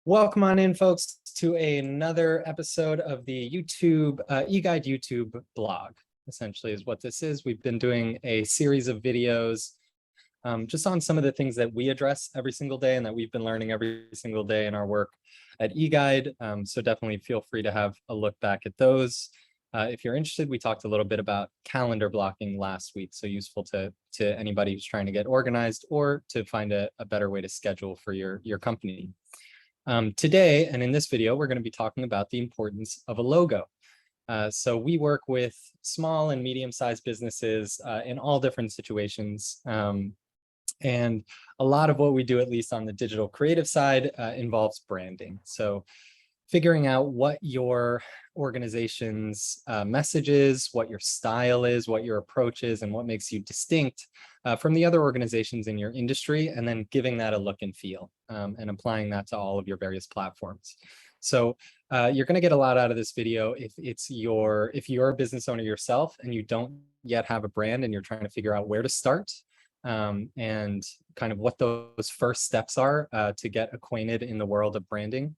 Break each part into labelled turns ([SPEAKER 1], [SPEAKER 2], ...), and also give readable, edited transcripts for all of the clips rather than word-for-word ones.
[SPEAKER 1] Welcome on in, folks, to another episode of the eGuide YouTube blog, essentially is what this is. We've been doing a series of videos just on some of the things that we address every single day and that we've been learning every single day in our work at eGuide. So definitely feel free to have a look back at those. If you're interested, we talked a little bit about calendar blocking last week, so useful to anybody who's trying to get organized or to find a better way to schedule for your company. Today, and in this video, we're going to be talking about the importance of a logo. So we work with small and medium-sized businesses in all different situations. And a lot of what we do, at least on the digital creative side, involves branding. So figuring out what your organization's message is, what your style is, what your approach is, and what makes you distinct from the other organizations in your industry, and then giving that a look and feel and applying that to all of your various platforms. So you're going to get a lot out of this video if you're a business owner yourself and you don't yet have a brand and you're trying to figure out where to start and kind of what those first steps are to get acquainted in the world of branding.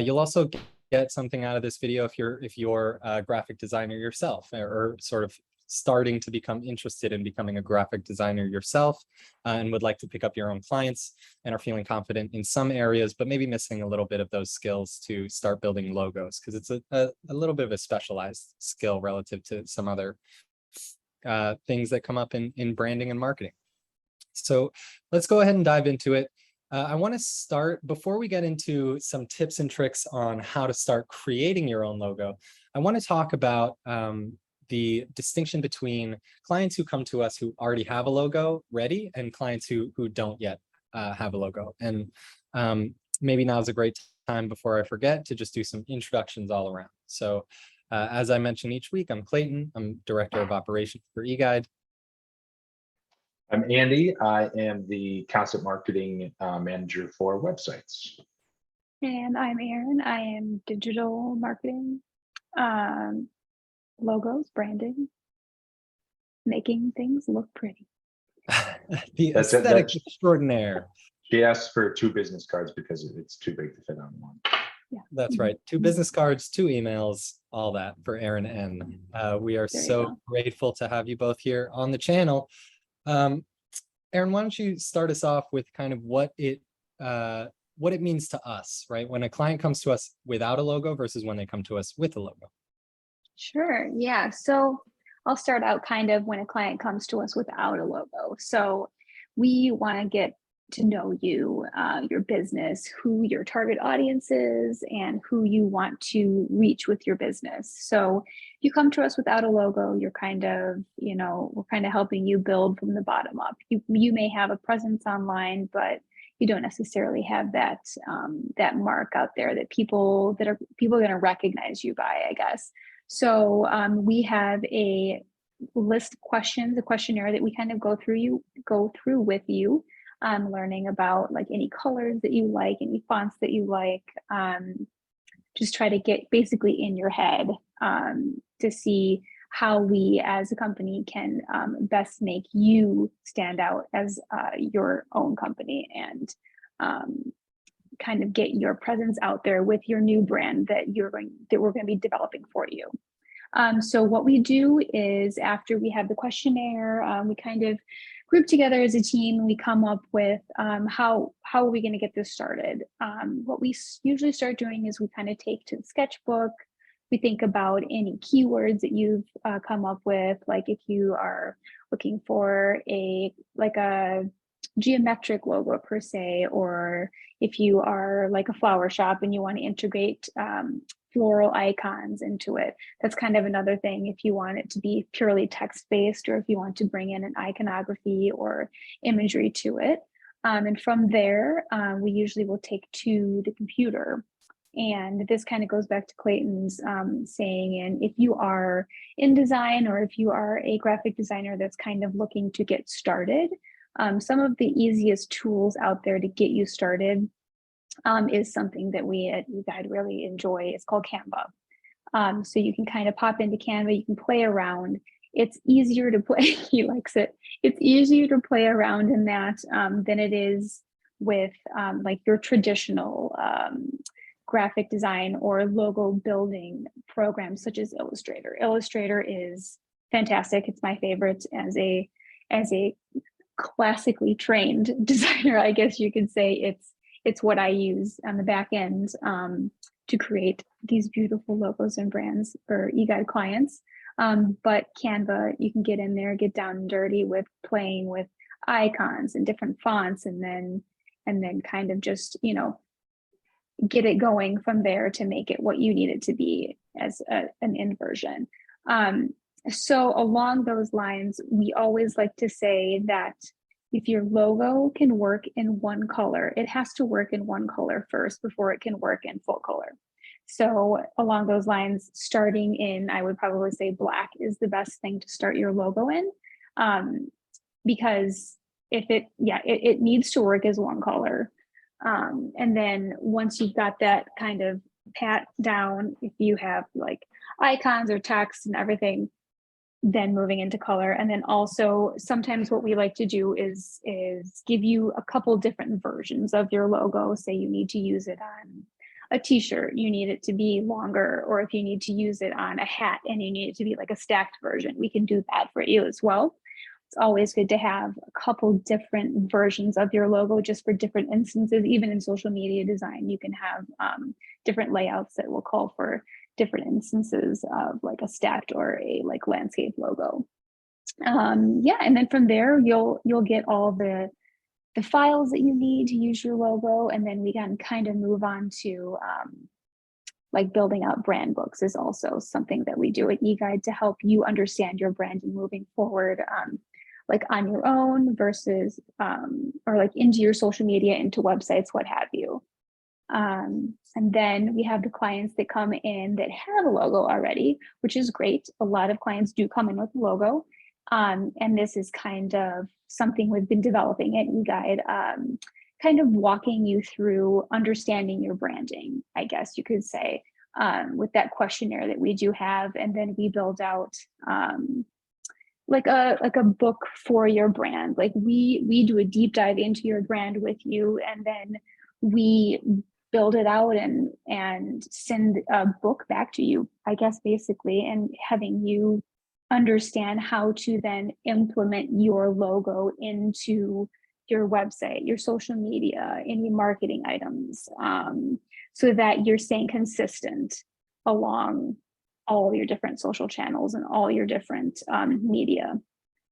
[SPEAKER 1] You'll also get something out of this video if you're a graphic designer yourself, or sort of starting to become interested in becoming a graphic designer yourself and would like to pick up your own clients and are feeling confident in some areas, but maybe missing a little bit of those skills to start building logos, because it's a little bit of a specialized skill relative to some other things that come up in branding and marketing. So let's go ahead and dive into it. I want to start, before we get into some tips and tricks on how to start creating your own logo, I want to talk about the distinction between clients who come to us who already have a logo ready and clients who don't yet have a logo. And maybe now's a great time, before I forget, to just do some introductions all around. So as I mention each week, I'm Clayton. I'm Director of Operations for eGuide.
[SPEAKER 2] I'm Andy. I am the concept marketing manager for websites.
[SPEAKER 3] And I'm Erin. I am digital marketing, logos, branding, making things look pretty.
[SPEAKER 1] The aesthetic extraordinaire.
[SPEAKER 2] She asked for 2 business cards because it's too big to fit on one.
[SPEAKER 3] Yeah,
[SPEAKER 1] that's right. 2 business cards, 2 emails, all that for Erin N. We are so grateful to have you both here on the channel. Erin, why don't you start us off with kind of what it means to us, right? When a client comes to us without a logo versus when they come to us with a logo.
[SPEAKER 3] Sure. Yeah. So I'll start out kind of when a client comes to us without a logo. So we want to get to know you, your business, who your target audience is, and who you want to reach with your business. So if you come to us without a logo, you're kind of, we're kind of helping you build from the bottom up. You may have a presence online, but you don't necessarily have that that mark out there that people are going to recognize you by, I guess. So we have a list of questions, a questionnaire that we kind of go through with you. Learning about like any colors that you like, any fonts that you like, just try to get basically in your head to see how we as a company can best make you stand out as your own company and kind of get your presence out there with your new brand that we're going to be developing for you. So what we do is, after we have the questionnaire, we kind of group together as a team. We come up with how are we going to get this started. What we usually start doing is we kind of take to the sketchbook. We think about any keywords that you've come up with, like if you are looking for a geometric logo per se, or if you are like a flower shop and you want to integrate floral icons into it. That's kind of another thing, if you want it to be purely text-based, or if you want to bring in an iconography or imagery to it. And from there, we usually will take to the computer. And this kind of goes back to Clayton's saying, and if you are in design, or if you are a graphic designer that's kind of looking to get started, some of the easiest tools out there to get you started is something that we at eGuide really enjoy. It's called Canva. So you can kind of pop into Canva, you can play around. It's easier to play, he likes it. It's easier to play around in that than it is with like your traditional graphic design or logo building programs such as Illustrator. Illustrator is fantastic. It's my favorite as a classically trained designer, I guess you could say. It's what I use on the back end to create these beautiful logos and brands for eGuide clients. But Canva, you can get in there, get down and dirty with playing with icons and different fonts, and then kind of just, you know, get it going from there to make it what you need it to be as an end version. So along those lines, we always like to say that if your logo can work in one color, it has to work in one color first before it can work in full color. So along those lines, starting in, I would probably say black is the best thing to start your logo in, because if it needs to work as one color. And then once you've got that kind of pat down, if you have like icons or text and everything, then moving into color. And then also sometimes what we like to do is give you a couple different versions of your logo. Say you need to use it on a t-shirt, you need it to be longer, or if you need to use it on a hat and you need it to be like a stacked version, we can do that for you as well. It's always good to have a couple different versions of your logo just for different instances. Even in social media design, you can have different layouts that will call for different instances of like a stacked or a like landscape logo. Yeah, and then from there, you'll get all the files that you need to use your logo, and then we can kind of move on to like building out brand books is also something that we do at eGuide to help you understand your branding moving forward, like on your own versus or like into your social media, into websites, what have you. And then we have the clients that come in that have a logo already, which is great. A lot of clients do come in with a logo. And this is kind of something we've been developing at eGuide, kind of walking you through understanding your branding, I guess you could say, with that questionnaire that we do have. And then we build out like a book for your brand. Like we do a deep dive into your brand with you, and then we build it out and send a book back to you, I guess, basically, and having you understand how to then implement your logo into your website, your social media, any marketing items, so that you're staying consistent along all your different social channels and all your different media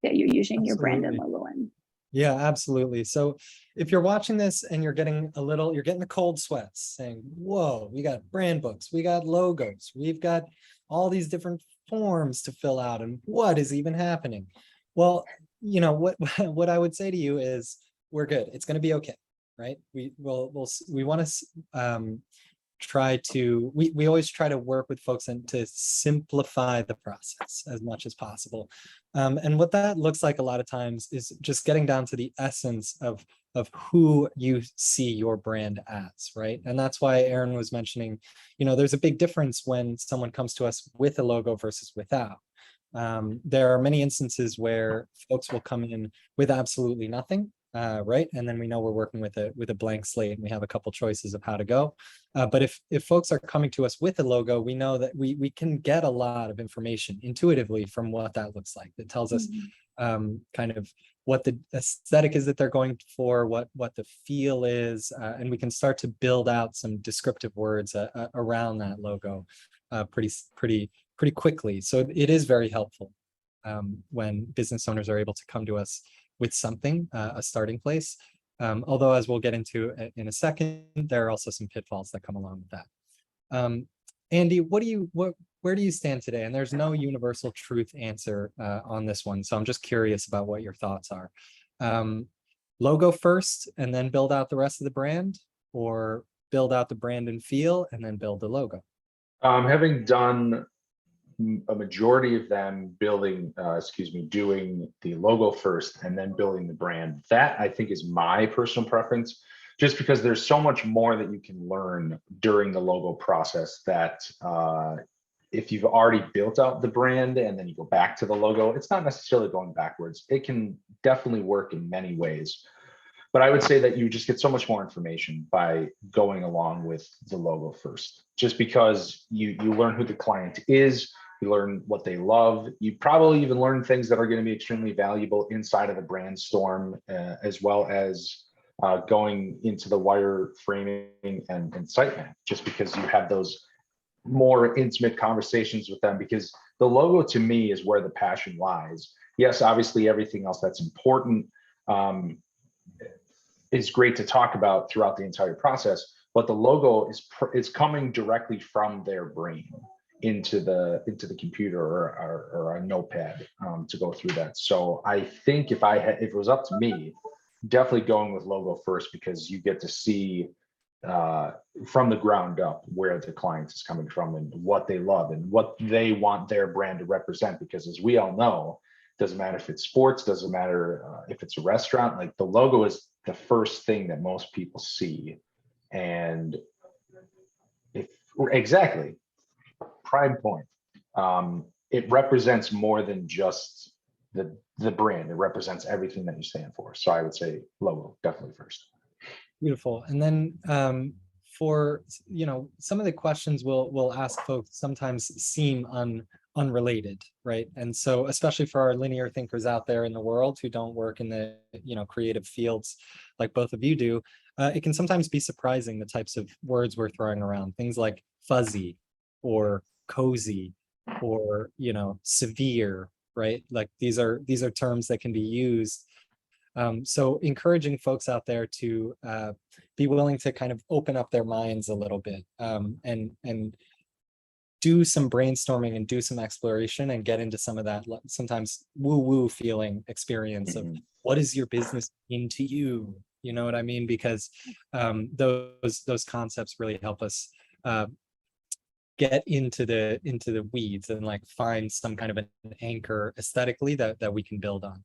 [SPEAKER 3] that you're using your brand and logo in.
[SPEAKER 1] Yeah, absolutely. So if you're watching this and you're getting the cold sweats saying, whoa, we got brand books, we got logos, we've got all these different forms to fill out, and what is even happening? Well, you know, what I would say to you is we're good. It's going to be okay, right? We want to we always try to work with folks and to simplify the process as much as possible. And what that looks like a lot of times is just getting down to the essence of who you see your brand as, right? And that's why Aaron was mentioning, you know, there's a big difference when someone comes to us with a logo versus without. There are many instances where folks will come in with absolutely nothing, right? And then we know we're working with a blank slate, and we have a couple choices of how to go. But if folks are coming to us with a logo, we know that we can get a lot of information intuitively from what that looks like. That tells us kind of what the aesthetic is that they're going for, what the feel is, and we can start to build out some descriptive words around that logo pretty quickly. So it is very helpful when business owners are able to come to us with something, a starting place. Although, as we'll get into in a second, there are also some pitfalls that come along with that. Andy, where do you stand today? And there's no universal truth answer on this one, so I'm just curious about what your thoughts are. Logo first, and then build out the rest of the brand, or build out the brand and feel, and then build the logo?
[SPEAKER 2] Having done a majority of them doing the logo first and then building the brand, that I think is my personal preference, just because there's so much more that you can learn during the logo process that if you've already built out the brand and then you go back to the logo, it's not necessarily going backwards. It can definitely work in many ways. But I would say that you just get so much more information by going along with the logo first, just because you learn who the client is, you learn what they love. You probably even learn things that are going to be extremely valuable inside of the brand storm, as well as going into the wire framing and sitemap, just because you have those more intimate conversations with them, because the logo to me is where the passion lies. Yes, obviously everything else that's important is great to talk about throughout the entire process, but the logo is coming directly from their brain into the computer or a notepad to go through that. So I think if it was up to me, definitely going with logo first, because you get to see from the ground up where the client is coming from and what they love and what they want their brand to represent. Because as we all know, doesn't matter if it's sports, doesn't matter if it's a restaurant, like the logo is the first thing that most people see. And exactly, prime point. It represents more than just the brand. It represents everything that you stand for. So I would say logo definitely first.
[SPEAKER 1] Beautiful. And then for, some of the questions we'll ask folks sometimes seem unrelated, right? And so especially for our linear thinkers out there in the world who don't work in the, creative fields like both of you do, it can sometimes be surprising the types of words we're throwing around. Things like fuzzy or cozy or, severe, right? Like these are terms that can be used. So encouraging folks out there to be willing to kind of open up their minds a little bit and do some brainstorming and do some exploration and get into some of that sometimes woo-woo feeling experience of what is your business mean to you? You know what I mean? Because those concepts really help us get into the weeds and like find some kind of an anchor aesthetically that we can build on.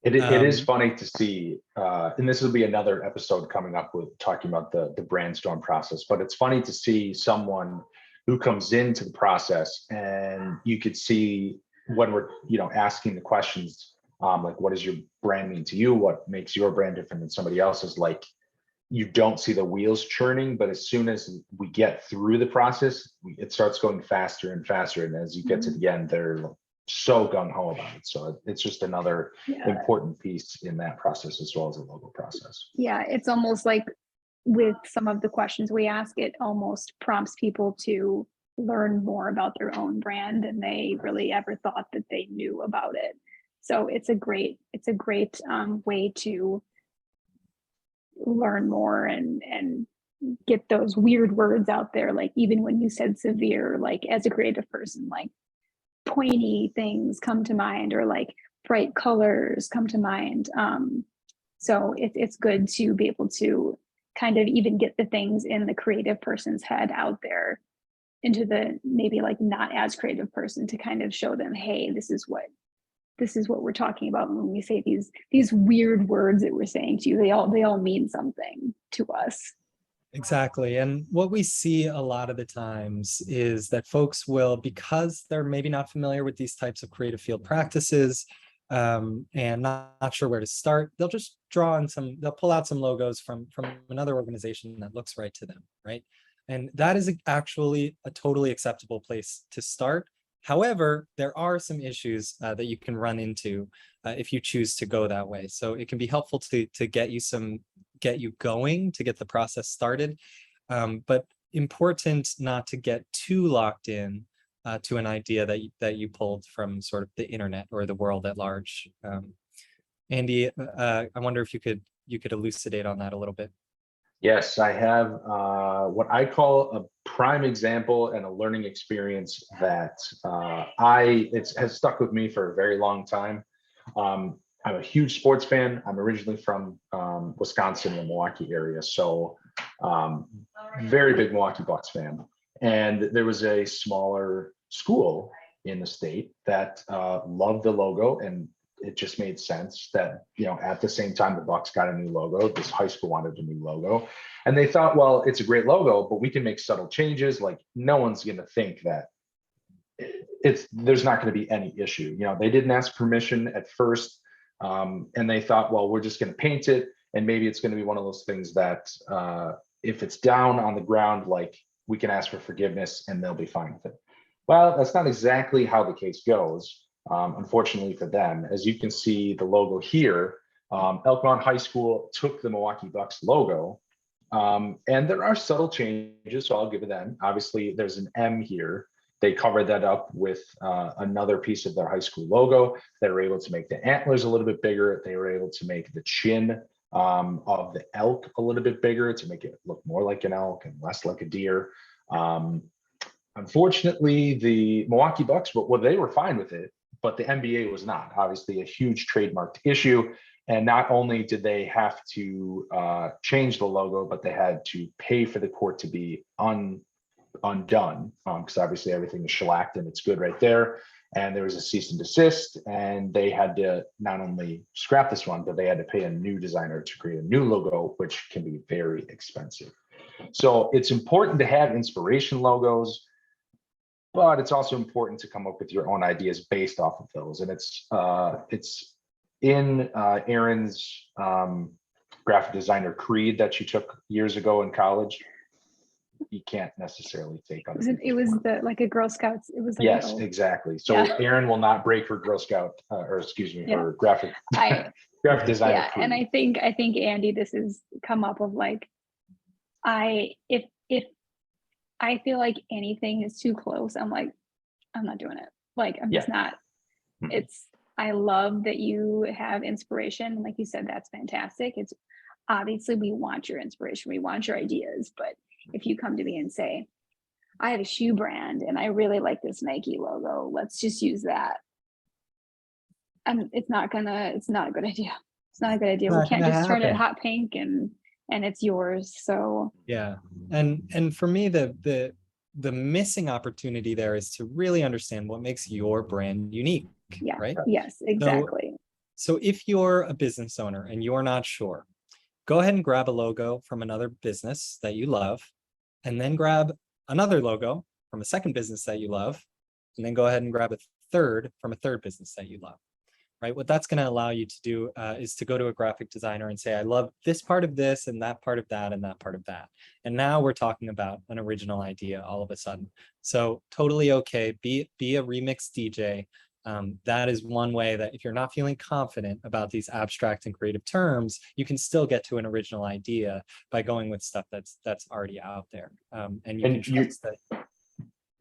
[SPEAKER 2] It is funny to see, and this will be another episode coming up with talking about the brainstorm process, but it's funny to see someone who comes into the process and you could see when we're, asking the questions, like what does your brand mean to you? What makes your brand different than somebody else's? Like you don't see the wheels churning, but as soon as we get through the process, it starts going faster and faster. And as you get to the end, they're so gung-ho about it. So it's just another important piece in that process, as well as the logo process.
[SPEAKER 3] Yeah, it's almost like with some of the questions we ask, it almost prompts people to learn more about their own brand than they really ever thought that they knew about it. So it's a great way to learn more and get those weird words out there. Like even when you said severe, like as a creative person, like pointy things come to mind, or like bright colors come to mind. So it's good to be able to kind of even get the things in the creative person's head out there into the maybe like not as creative person, to kind of show them, hey, this is what we're talking about when we say these weird words that we're saying to you. They all mean something to us.
[SPEAKER 1] Exactly. And what we see a lot of the times is that folks will, because they're maybe not familiar with these types of creative field practices, and not sure where to start, they'll just they'll pull out some logos from another organization that looks right to them, right? And that is actually a totally acceptable place to start. However, there are some issues that you can run into if you choose to go that way. So it can be helpful to get you going, to get the process started, but important not to get too locked in to an idea that you pulled from sort of the internet or the world at large. Andy, I wonder if you could elucidate on that a little bit.
[SPEAKER 2] Yes, I have what I call a prime example and a learning experience that it has stuck with me for a very long time. I'm a huge sports fan. I'm originally from Wisconsin, the Milwaukee area, so very big Milwaukee Bucks fan. And there was a smaller school in the state that loved the logo, and it just made sense that, at the same time the Bucks got a new logo, this high school wanted a new logo, and they thought, well, it's a great logo, but we can make subtle changes. Like no one's going to think that there's not going to be any issue. They didn't ask permission at first, and they thought, well, we're just going to paint it And maybe it's going to be one of those things that if it's down on the ground, like we can ask for forgiveness and they'll be fine with it. Well, that's not exactly how the case goes, unfortunately for them. As you can see the logo here, Elk Mountain High School took the Milwaukee Bucks logo, and there are subtle changes, so I'll give it them. Obviously, there's an M here. They covered that up with another piece of their high school logo. They were able to make the antlers a little bit bigger. They were able to make the chin of the elk a little bit bigger to make it look more like an elk and less like a deer. Unfortunately, the Milwaukee Bucks, well, they were fine with it, but the NBA was not. Obviously, a huge trademarked issue. And not only did they have to change the logo, but they had to pay for the court to be undone, because obviously everything is shellacked and it's good right there. And there was a cease and desist, and they had to not only scrap this one, but they had to pay a new designer to create a new logo, which can be very expensive. So it's important to have inspiration logos, but it's also important to come up with your own ideas based off of those. And it's in Erin's graphic designer creed that she took years ago in college. You can't necessarily take on
[SPEAKER 3] it was the like a Girl Scouts. It was like
[SPEAKER 2] yes, exactly. So
[SPEAKER 3] yeah.
[SPEAKER 2] Erin will not break her Girl Scout or excuse me,
[SPEAKER 3] Yeah.
[SPEAKER 2] her graphic designer.
[SPEAKER 3] Yeah, creed. And I think Andy, this has come up of like, if I feel like anything is too close, I'm like, I'm not doing it. Like I'm just not. I love that you have inspiration. Like you said, that's fantastic. It's obviously we want your inspiration, we want your ideas, but if you come to me and say, I have a shoe brand and I really like this Nike logo, let's just use that. It's not a good idea. It's not a good idea. We can't just turn it hot pink and it's yours. So
[SPEAKER 1] yeah. And for me, the missing opportunity there is to really understand what makes your brand unique.
[SPEAKER 3] Yeah.
[SPEAKER 1] Right.
[SPEAKER 3] Yes, exactly.
[SPEAKER 1] So if you're a business owner and you're not sure, go ahead and grab a logo from another business that you love, and then grab another logo from a second business that you love, and then go ahead and grab a third from a third business that you love, right? What that's going to allow you to do is to go to a graphic designer and say, I love this part of this and that part of that and that part of that. And now we're talking about an original idea all of a sudden. So totally okay, be a remix DJ. That is one way that if you're not feeling confident about these abstract and creative terms, you can still get to an original idea by going with stuff that's already out there. And you can trust that.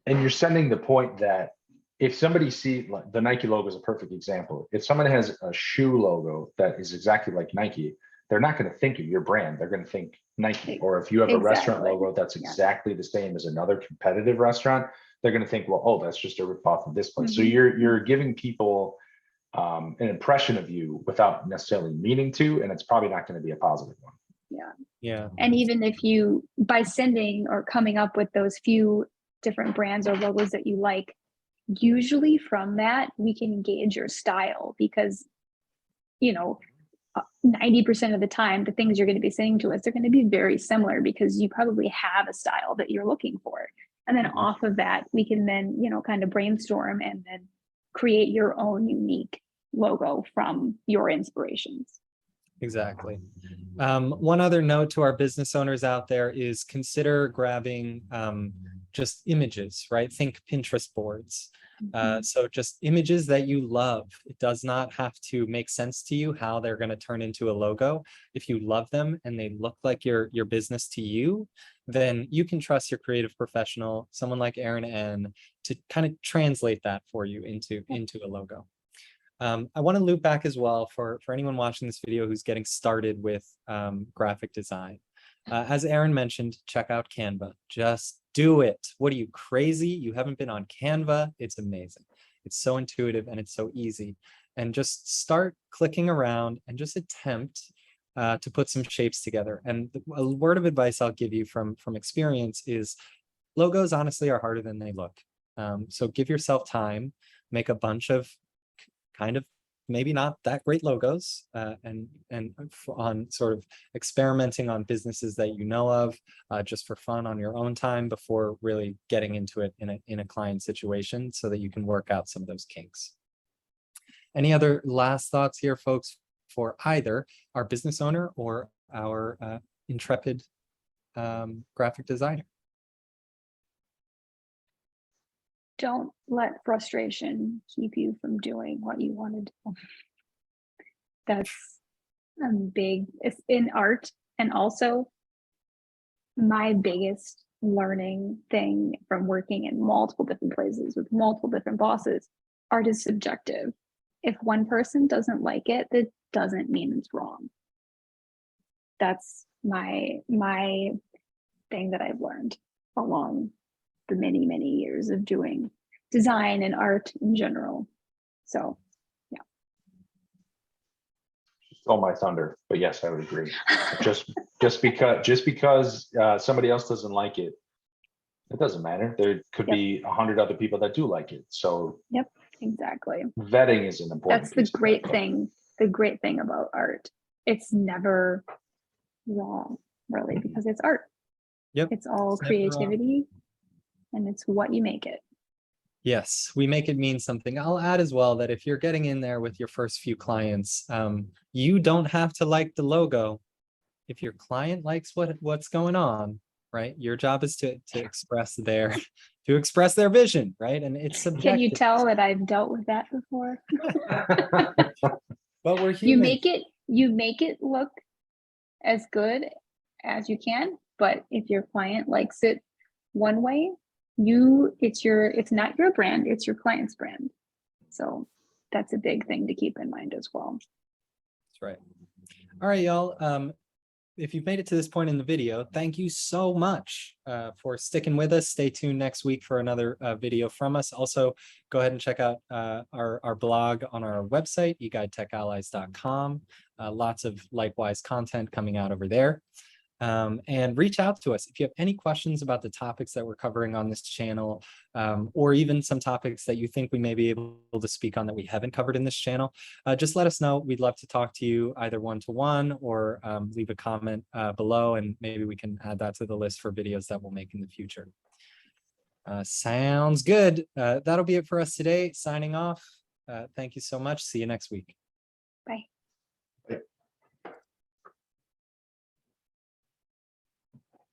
[SPEAKER 2] And you're sending the point that if somebody sees, like the Nike logo is a perfect example. If someone has a shoe logo that is exactly like Nike, they're not going to think of your brand. They're going to think Nike. Or if you have a restaurant logo that's exactly the same as another competitive restaurant, they're going to think, well, oh, that's just a ripoff of this place. So you're giving people an impression of you without necessarily meaning to, and it's probably not going to be a positive one.
[SPEAKER 3] Yeah. And even if you, by sending or coming up with those few different brands or logos that you like, usually from that we can gauge your style, because 90% of the time the things you're going to be saying to us, they're going to be very similar because you probably have a style that you're looking for. And then off of that, we can then, kind of brainstorm and then create your own unique logo from your inspirations.
[SPEAKER 1] Exactly. One other note to our business owners out there is consider grabbing just images, right? Think Pinterest boards. So just images that you love. It does not have to make sense to you how they're going to turn into a logo. If you love them and they look like your business to you, then you can trust your creative professional, someone like Erin N, to kind of translate that for you into a logo. I want to loop back as well for anyone watching this video who's getting started with graphic design. As Erin mentioned, check out Canva. Just do it. What are you, crazy? You haven't been on Canva? It's amazing. It's so intuitive and it's so easy. And just start clicking around and just attempt to put some shapes together. And a word of advice I'll give you from experience is logos honestly are harder than they look. So give yourself time, make a bunch of kind of maybe not that great logos and on sort of experimenting on businesses that you know of just for fun on your own time before really getting into it in a client situation so that you can work out some of those kinks. Any other last thoughts here, folks, for either our business owner or our intrepid graphic designer.
[SPEAKER 3] Don't let frustration keep you from doing what you want to do. That's a big, it's in art. And also my biggest learning thing from working in multiple different places with multiple different bosses, art is subjective. If one person doesn't like it, that doesn't mean it's wrong. That's my thing that I've learned along the many, many years of doing design and art in general. So yeah.
[SPEAKER 2] Stole my thunder, but yes, I would agree. just because somebody else doesn't like it, it doesn't matter. There could be 100 other people that do like it. So
[SPEAKER 3] yep, exactly.
[SPEAKER 2] Vetting is an important.
[SPEAKER 3] That's the great thing. The great thing about art, it's never wrong, really, because it's art.
[SPEAKER 1] Yep.
[SPEAKER 3] It's all creativity, and it's what you make it.
[SPEAKER 1] Yes, we make it mean something. I'll add as well that if you're getting in there with your first few clients, you don't have to like the logo. If your client likes what's going on, right? Your job is to express their vision, right? And it's subjective.
[SPEAKER 3] Can you tell that I've dealt with that before?
[SPEAKER 1] But we're human.
[SPEAKER 3] You make it look as good as you can, but if your client likes it one way, it's not your brand, it's your client's brand. So that's a big thing to keep in mind as well.
[SPEAKER 1] That's right. All right, y'all. If you've made it to this point in the video, thank you so much for sticking with us. Stay tuned next week for another video from us. Also, go ahead and check out our blog on our website, eguidetechallies.com. Lots of likewise content coming out over there. And reach out to us if you have any questions about the topics that we're covering on this channel, or even some topics that you think we may be able to speak on that we haven't covered in this channel. Just let us know. We'd love to talk to you either one-to-one or leave a comment below, and maybe we can add that to the list for videos that we'll make in the future. Sounds good. That'll be it for us today. Signing off. Thank you so much. See you next week.
[SPEAKER 3] Bye.